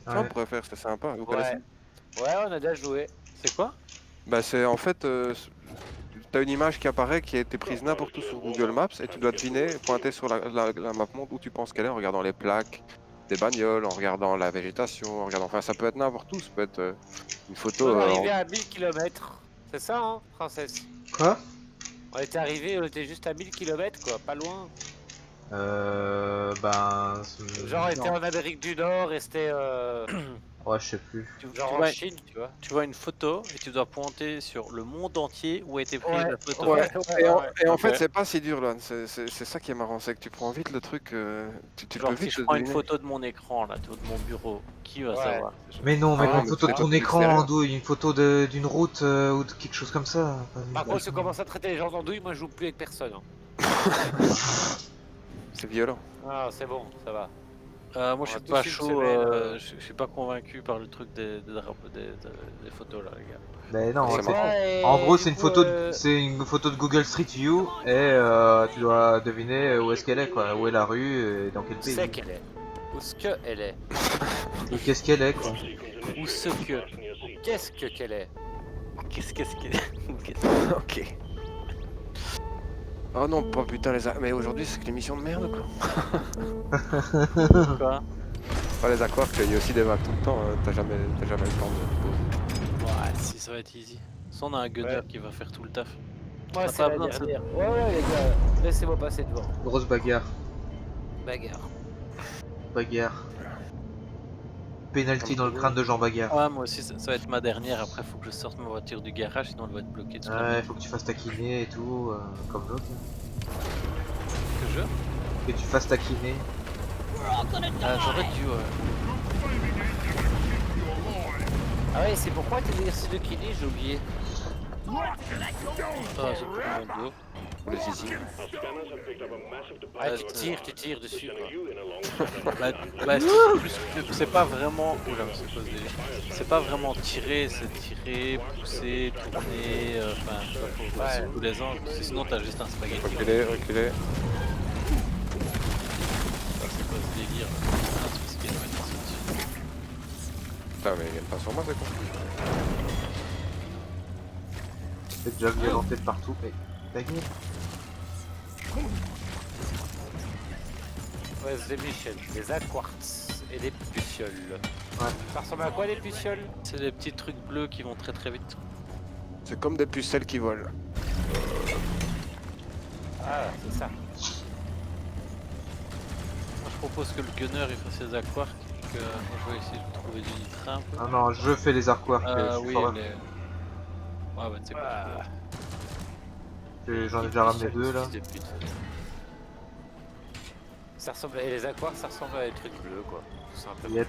on Ouais. pourrait faire, c'est sympa, vous connaissez? Ouais, on a déjà joué. C'est quoi? Bah c'est en fait, t'as une image qui apparaît qui a été prise n'importe où sur Google Maps et tu dois deviner, pointer sur la map monde où tu penses qu'elle est en regardant les plaques des bagnoles, en regardant la végétation, en regardant... Enfin ça peut être n'importe où, ça peut être une photo... On est arrivé à 1000 km. C'est ça hein, princesse? Quoi? On était arrivé, on était juste à 1000 km quoi, pas loin. Ben... Genre on était non. en Amérique du Nord et c'était Ouais, je sais plus. genre en Ouais. Chine, tu vois. Tu vois une photo et tu dois pointer sur le monde entier où a été prise Ouais. la photo. Ouais, et en Ok. fait c'est pas si dur là, c'est ça qui est marrant, c'est que tu prends vite le truc, tu Genre peux si vite je le prends une deviner. photo de mon écran là, de mon bureau, qui va Ouais. savoir? Mais non, mec, Ah, une mais photo de c'est ton pas écran, extérieur. Andouille, une photo d'une route ou de quelque chose comme ça. Par contre, si on commence à traiter les gens d'andouille, moi je joue plus avec personne. Hein. C'est violent. Ah, c'est bon, ça va. Moi je On suis a pas tous une chaud, semaine, je suis pas convaincu par le truc des drapeaux, des photos là les gars. Mais non, C'est c'est- marrant. en gros, c'est une photo, c'est une photo de Google Street View et tu dois deviner où est-ce qu'elle est, quoi, où est la rue et dans quel pays. C'est qu'elle est. Où ce que elle est. Et qu'est-ce qu'elle est, quoi. Ou ce que. Qu'est-ce que qu'elle est. Qu'est-ce qu'il est? Ok. Oh non, pas putain les... Mais aujourd'hui c'est que l'émission de merde quoi. Quoi? Pas les aquarks, il y a aussi des vagues tout le temps, hein. T'as jamais le temps de poser. Ouais, si ça va être easy. Soit on a un gunner Ouais. qui va faire tout le taf. Moi, Ah, c'est pas la besoin de ça. dernière. Ouais, les gars, laissez-moi passer devant. Grosse bagarre. Bagarre. Bagarre. Penalty dans le crâne de Jean Bagarre. Ouais, moi aussi, ça va être ma dernière. Après, faut que je sorte ma voiture du garage, sinon elle va être bloquée. Toute la Ouais, nuit. faut que tu fasses taquiner et tout, comme l'autre. Que je Que tu fasses taquiner. J'aurais dû, ouais. Ah ouais, c'est pourquoi t'as l'exercice de kiné, j'ai oublié. Ah, j'ai pris mon dos. Le zizi. Ah, tu tires dessus, quoi. Bah, c'est pas vraiment. Oula, c'est pas c'est pas vraiment tirer, c'est tirer, pousser, tourner. Enfin, faut Ouais. sur tous les angles. Parce que sinon, t'as juste un spaghetti. Reculez, reculez. Ça, c'est pas ce délire. Ah, c'est parce qu'il y a une dessus. Putain, mais ils viennent pas sur moi, c'est con. C'est déjà violenté de partout. Mais taquiner. Ouais, c'est des Michel, des aquarts et des pucioles. Ouais. Ça ressemble à quoi les pucioles? C'est des petits trucs bleus qui vont très vite. C'est comme des pucelles qui volent. Ah, c'est ça. Moi, je propose que le gunner il fasse ses aquarks et que je vais essayer de trouver du nitrin un peu. Ah non, je fais les arquarks, je suis Oui, fort. les... Ouais, bah, tu sais quoi. J'en ai déjà ramené deux là. Fils de pute. Ça ressemble, et les aquarts, ça ressemble à des trucs bleus, quoi. Tout simplement. Yep.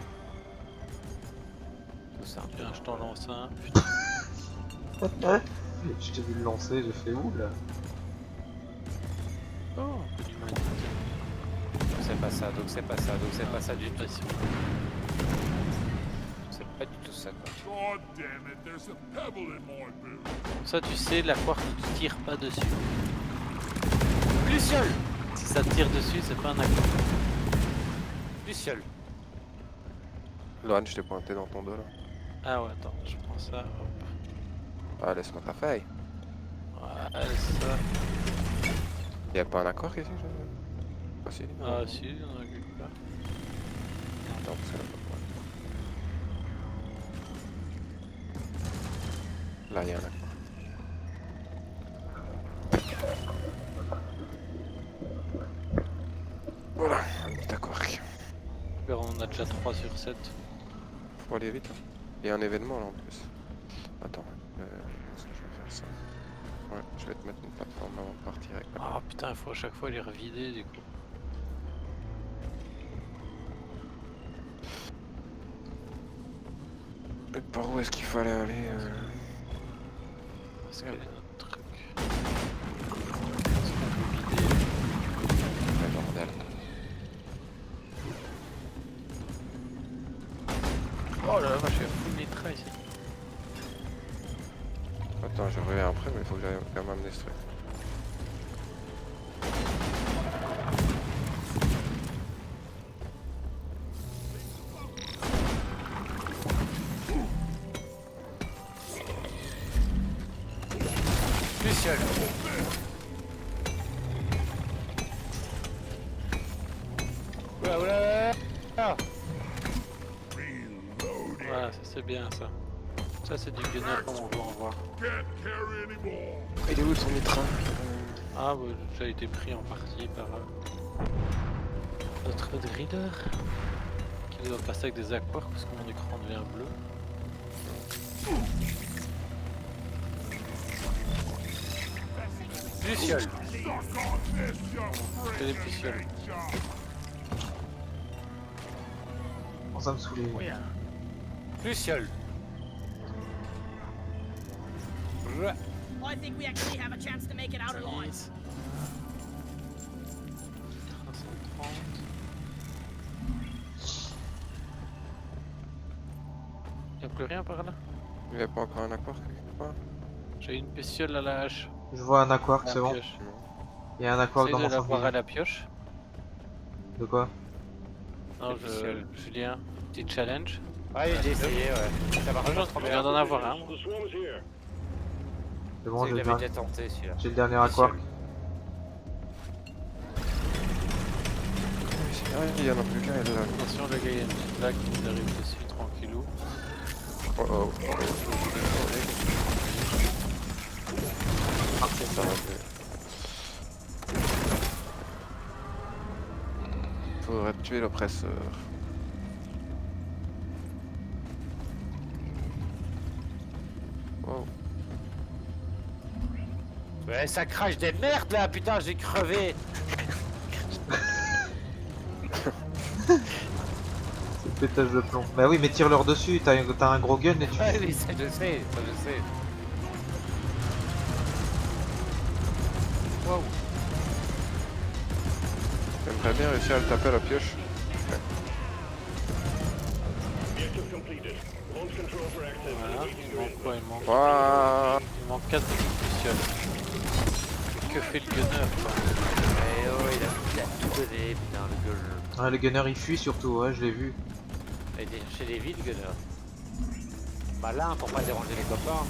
Tout simple. Tiens, je t'en lance un. Je t'ai vu le lancer, j'ai fait où là? Oh, un peu d'humanité. Donc c'est pas ça, donc c'est pas ça, donc c'est pas ça du tout. Pression. C'est pas du tout ça, quoi. God damn it, there's a pebble in my boot. Ça, tu sais, l'aquark ne tire pas dessus. Luciole! Si ça tire dessus, c'est pas un aquark. Luciole! Lohan, je t'ai pointé dans ton dos là. Ah ouais, attends, je prends ça. Hop. Ah, laisse-moi ta feuille. Voilà, ça. Y'a pas un accord ici Ah si. Ah si, on a quelque part. Attends, parce que là, là, y'a un accord. Voilà, un petit accord. On en a déjà 3 sur 7. Faut aller vite. Hein. Il y a un événement là en plus. Attends, est-ce que je vais faire ça? Ouais, je vais te mettre une plateforme avant de partir avec la... Ah putain, il faut à chaque fois les revider du coup. Et par où est-ce qu'il fallait aller Parce qu'elle est notre truc. Est-ce qu'on peut vider? Ouais, bordel. Oh là là, vache, il y a full nitra ici. Attends, je reviens après, mais il faut que j'aille quand même m'amener ce truc. Luciole! Oula, oula! Ah! Voilà, ça c'est bien ça. Ça c'est du gunner comme on veut en voir. Can't carry anymore. Il est où son nitrin Ah bah ça a été pris en partie par notre driller qui doit passer avec des aquarks parce que mon écran devient bleu. Luciole! Suck on this, you C'est les pucioles. Bon, ça me saoulait. Luciole! I think we actually have a chance to make it out alive. 330. Y'a plus rien par là? Il n'y a pas encore un accord quelque part? J'ai une bestiole à la hache. Je vois un aquark, À c'est la bon. pioche. Il y a un aquark dans Essaye mon de l'avoir à champignon. la pioche. De quoi? Non, Julien, petit challenge. Ouais, j'ai essayé, ouais. Ça marche pas trop Je bien. viens d'en avoir un. moi. C'est bon, C'est j'ai que le, l'avais déjà tenté celui-là. j'ai le dernier aquark. il y en a plus qu'un, il est là. Attention, le gars, il y a une petite vague qui nous arrive dessus, tranquillou. Oh oh. Ça va mieux. Faudrait tuer l'oppresseur. Wow. Ouais, ça crache des merdes là, putain, j'ai crevé. C'est le pétage de plomb. Bah oui, mais tire-leur dessus, t'as un gros gun et tu... Ouais, oui, ça je sais, ça je sais. Wow. J'aimerais bien réussir à le taper à la pioche. Voilà, il manque quoi? Waouh. Il manque 4 petites bestioles. Que fait le gunner quoi? Eh oh, il a tout donné, putain, le gueule. Ah, le gunner il fuit surtout, ouais, je l'ai vu. Il est chez les villes, gunner. Malin pour pas déranger les copains.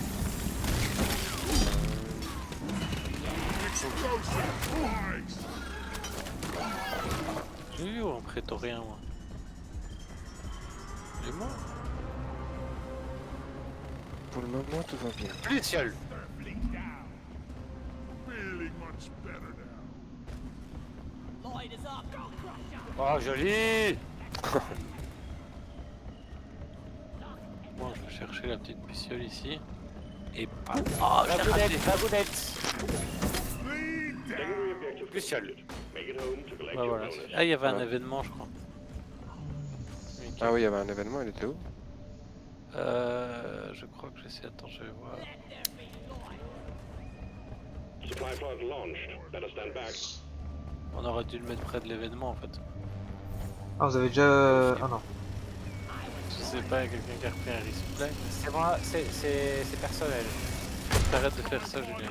J'ai vu en prétorien moi. Il est mort? Pour le moment, tout va bien. Plus seul. Really much better now. Lloyd is up. Oh, joli. Bon, je vais chercher la petite bestiole ici. Et pas. Oh, la bounette. Plus seul. Bah voilà. Ah, il y avait un événement, je crois. Ah oui, il y avait un événement, il était où? Je crois que j'essaie. Attends, je vais voir. On aurait dû le mettre près de l'événement en fait. Ah, vous avez déjà... Ah non. Je sais pas, quelqu'un qui a repris un resupply. C'est moi, c'est personnel. T'arrêtes de faire ça, Julien.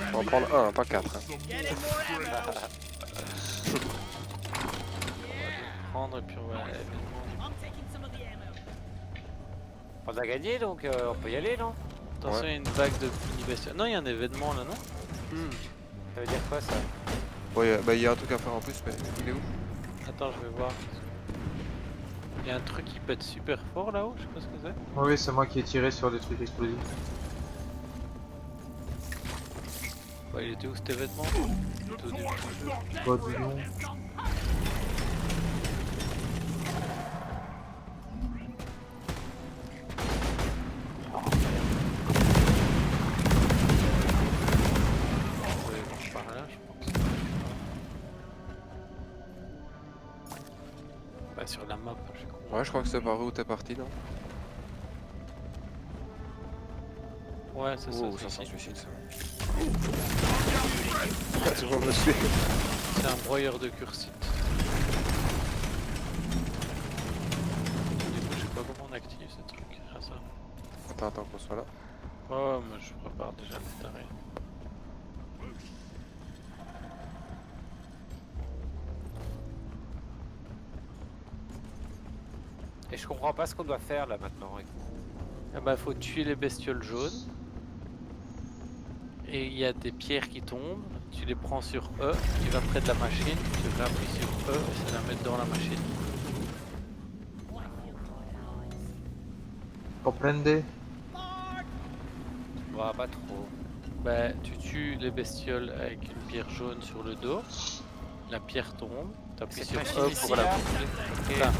On va en prendre un, pas quatre. Hein. Getting more ammo. Prendre et puis on va à l'événement. I'm taking some of the ammo. On a gagné donc on peut y aller, non? Attention, il y a une vague de mini bestioles. Non, il y a un événement là, non? Ça veut dire quoi ça? Ouais, bah il y a un truc à faire en plus, mais il est où? Attends, je vais voir. Il y a un truc qui pète super fort là-haut, je sais pas ce que c'est. Oui, c'est moi qui ai tiré sur des trucs explosifs. Bah, il était où cet événement? Il était au début du jeu. Pas du nom. Par là, je pense. Bah, sur la map, j'ai compris. Ouais, je crois que c'est par où t'es parti, non? Ouais, c'est Oh, ça. ça c'est sent ici. suicide ça. Tout le monde me suit. C'est un broyeur de cursite. Du coup, je sais pas comment on active ce truc. Ah, ça. Attends qu'on soit là. Oh, moi je prépare déjà le taré. Et je comprends pas ce qu'on doit faire là maintenant. Ah bah, faut tuer les bestioles jaunes. Et il y a des pierres qui tombent. Tu les prends sur E, tu vas près de la machine, tu appuies sur E et ça la met dans la machine. Comprendez? Ouais, pas trop. Bah, tu tues les bestioles avec une pierre jaune sur le dos. La pierre tombe. T'appuies Cette sur machine E ici, pour la là bouger. Ok. Ça.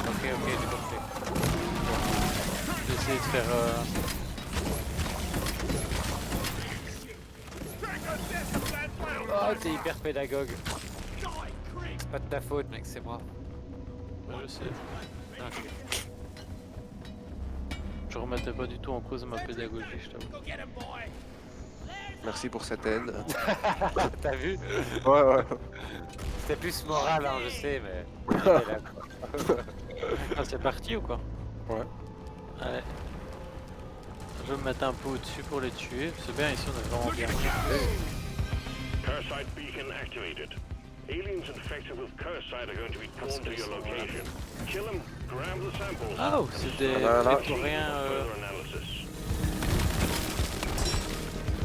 Ok, j'ai compris. J'essaie de faire. Oh, t'es hyper pédagogue. C'est pas de ta faute, mec, c'est moi. Ouais, je sais. Ok. Je remettais pas du tout en cause ma pédagogie, je t'avoue. Go get him, boy. Merci pour cette aide. T'as vu? Ouais. C'était plus moral, hein, je sais, mais. Ah, c'est parti ou quoi? Ouais. Allez. Je vais me mettre un peu au-dessus pour les tuer. C'est bien, ici on est vraiment bien. Cursite beacon activated. Aliens infected with Cursite are going to be drawn to your location. Kill them, grab the samples. Ah, oh, c'est des Voilà. prétoriens. Further analysis.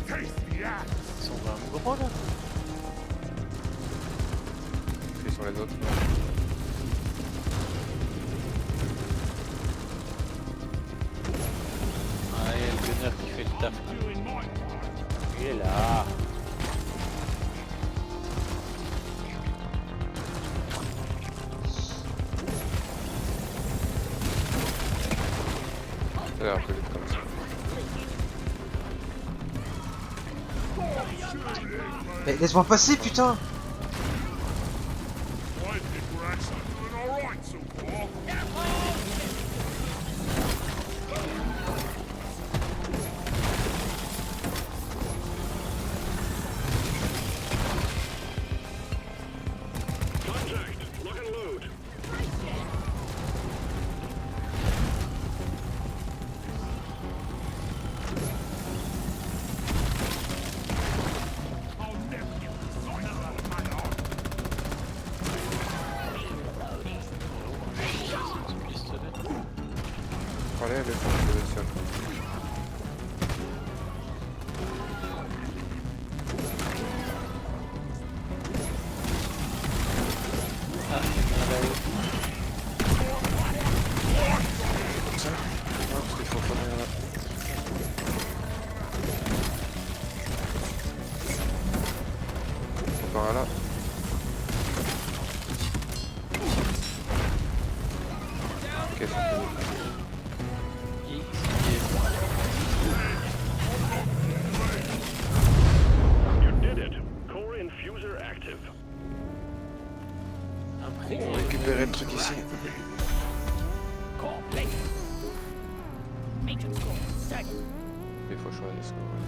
Taste the axe. Ils sont vraiment gros là. Qu'est-ce sont les autres? Ah, il y a le gunner qui fait le taf. Il est là. Ça a l'air un peu vite comme ça. Mais laisse-moi passer, putain! I think we're actually doing alright so far. Contact! Lock and load! I'll never get the sight out of my arm. C'est du pistolet. Allez, allez, je vais sur. Ah, là-haut. Non, parce qu'il faut qu'on aille là. Par là. Ok, c'est fini. You did it! Core infuser active. On va récupérer le truc ici. Il faut choisir ce qu'on veut.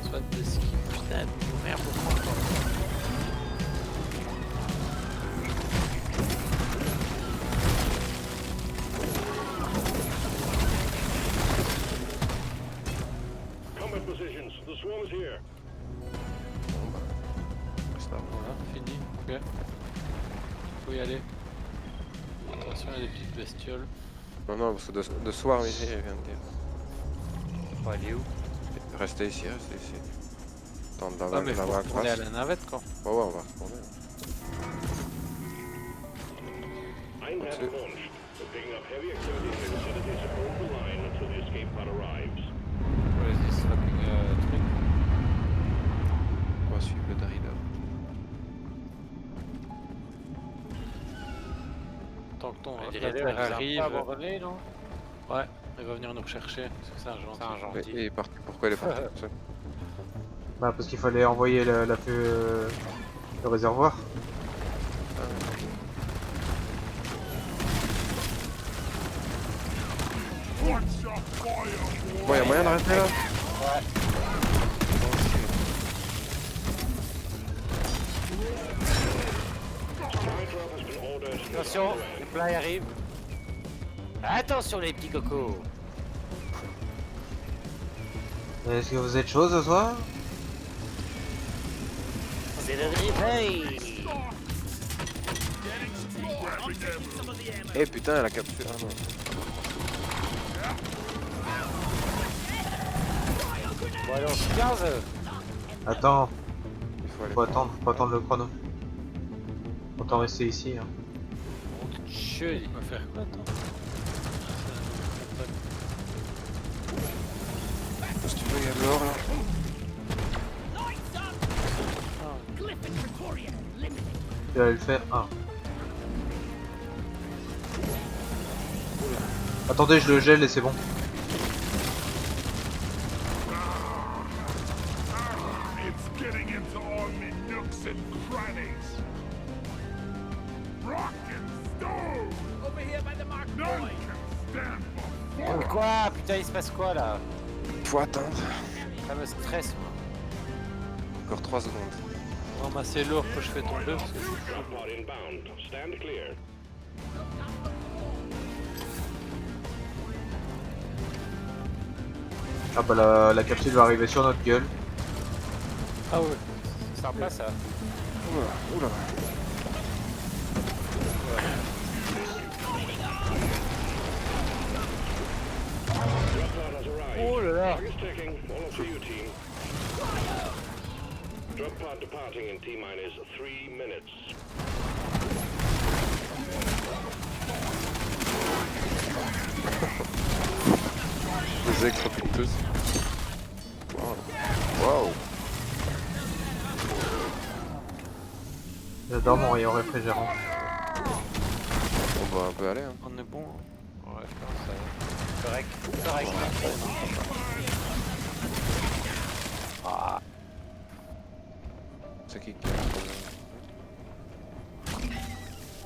Soit de ski. Putain, merde, pourquoi encore? Combat positions. The swarm is here. Reste là. Voilà, fini. Ok. Faut y aller. Attention, il y a des petites bestioles. Non, non, parce que de soir, ici, il vient de dire. On va aller où? Restez ici, restez ici. Attends, Ah, mais faut retourner à la navette, quoi. Ouais, ouais, on va retourner. Einhab launched. We're picking up heavy activity in the vicinity, so hold the line until the escape pod arrives. What is this fucking truc? On va suivre le Darida. Tant que ton On repère arrive. abandonné, non? Ouais, il va venir nous rechercher. Parce que c'est un gentil. C'est un gentil. Mais il est parti. Pourquoi il est parti tout seul? Bah, parce qu'il fallait envoyer le réservoir. Watch your fire. Bon, y'a moyen d'arrêter là? Supply drop has been ordered. Attention, le plat y arrive. Attention les petits cocos. Est-ce que vous êtes chaud ce soir? C'est le réveil. Eh putain, la capsule. Ah non. Bon allez, on se 15. Attends, Il faut aller. faut attendre le chrono. Autant rester ici. Hein. Chut, il va faire quoi, toi? Si tu veux, il y a de l'or là. Tu vas le faire. Ah. Attendez, je le gèle et c'est bon. It's getting into all me nooks and crannies. Rock and stone. Over here by the mark None point. can stand for fire. Quoi? Putain, il se passe quoi là? Faut attendre. Ça me stresse moi. Encore 3 secondes. Ramasser l'or que je fais tomber parce que Drop pod inbound. Stand clear. Ah bah la capsule va arriver sur notre gueule. Ah ouais. C'est en place ça. Oula, oula. Drop pod has arrived. Oh là là. Clock is ticking. All up to you, team. Drop pod departing in T-minus 3 minutes. Les écrapulent tous. Wow. J'adore mon rayon réfrigérant. On va un peu aller. Hein. On est bon. Hein. Ouais, je pense que correct. Correct. C'est qui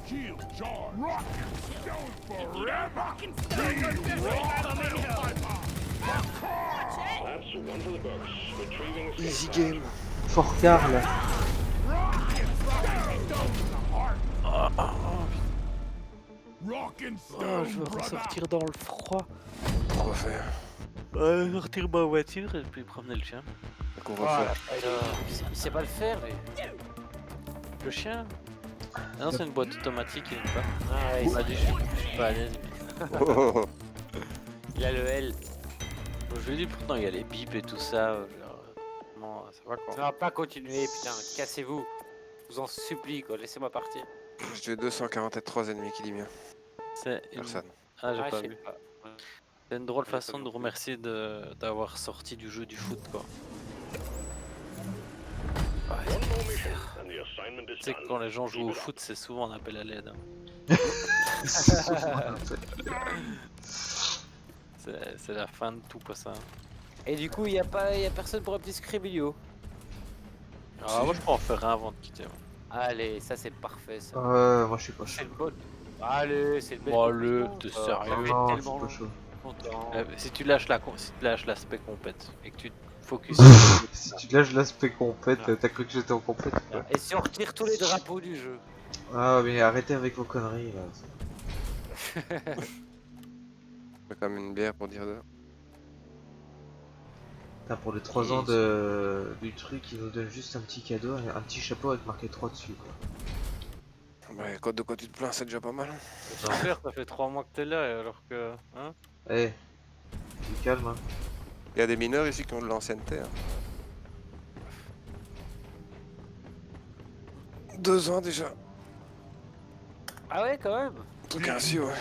Shield charge. Rock and stone forever. Rock and stone. That's one for the books. Retrieving Easy game. Fort Karl. Rock and Oh, stone, je veux brother. ressortir dans le froid. Qu'on va faire. Sortir ma voiture et puis promener le chien. Qu'on va faire. Il sait pas le faire, mais. Le chien? Non, c'est une boîte automatique, il aime pas. Ah, ouais, Il m'a dit je suis pas à l'aise. il a le L. Donc, je lui ai dit pourtant il y a les bips et tout ça. Non, ça va quoi. Ça va pas continuer, putain. Cassez-vous. Je vous en supplie, quoi. Laissez-moi partir. J'ai tué 243 ennemis qui dit bien. C'est une... Personne. Ah, j'ai Ah, pas je sais vu. pas. Ouais. C'est une drôle J'ai pas façon de non plus. remercier d'avoir sorti du jeu du foot quoi. one more mission, and the assignment is Tu sais que done. quand les gens jouent au Keep it up. foot, c'est souvent un appel à l'aide. Hein. C'est la fin de tout quoi ça. Et du coup, il y a personne pour un petit scribilio. Ah, moi je peux en faire un avant de quitter. Moi. Allez, ça c'est parfait, ça. Moi je suis pas chaud. C'est le bon. Allez, c'est le bel Bon, le, compliment, t'es ça. sérieux? Ça fait Non, je suis tellement pas chaud. longtemps. Si tu lâches l'aspect compète et que tu te focus Si tu lâches l'aspect compète, t'as cru que j'étais en compète quoi. Et si on retire tous les drapeaux du jeu? Ah mais arrêtez avec vos conneries là. On met quand même une bière pour dire deux. Putain, pour les 3 ans du truc, ils nous donnent juste un petit cadeau, un petit chapeau avec marqué 3 dessus quoi. Ouais, de quoi tu te plains, c'est déjà pas mal. Hein. J'espère, ça fait 3 mois que t'es là, et alors que. Hein? Eh, du calme hein. Il y a des mineurs ici qui ont de l'ancienneté. Hein. 2 ans déjà. Ah ouais, quand même. Truc ainsi, ouais.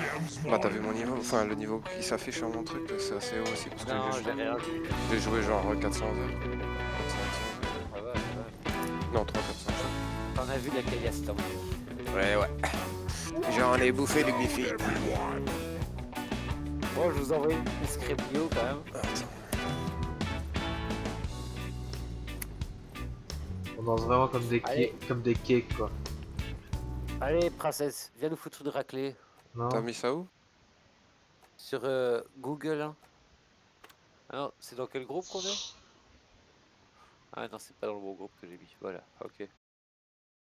Bah, t'as vu mon niveau, enfin le niveau qui s'affiche sur mon truc, c'est assez haut aussi parce que Non, j'ai j'ai rien vu. j'ai joué genre 400 heures. 400 Ah ouais, ouais. non, 300-400 heures. T'en as vu la caillasse, tant Ouais, ouais. J'en ai bouffé du bifi. Bon, je vous envoie une scribilio quand même. On danse vraiment comme des Allez. comme des cakes quoi. Allez, princesse, viens nous foutre une raclée. Non. T'as mis ça où? Sur Google. Hein. Alors, c'est dans quel groupe qu'on est? Ah non, c'est pas dans le bon groupe que j'ai mis. Voilà, ok.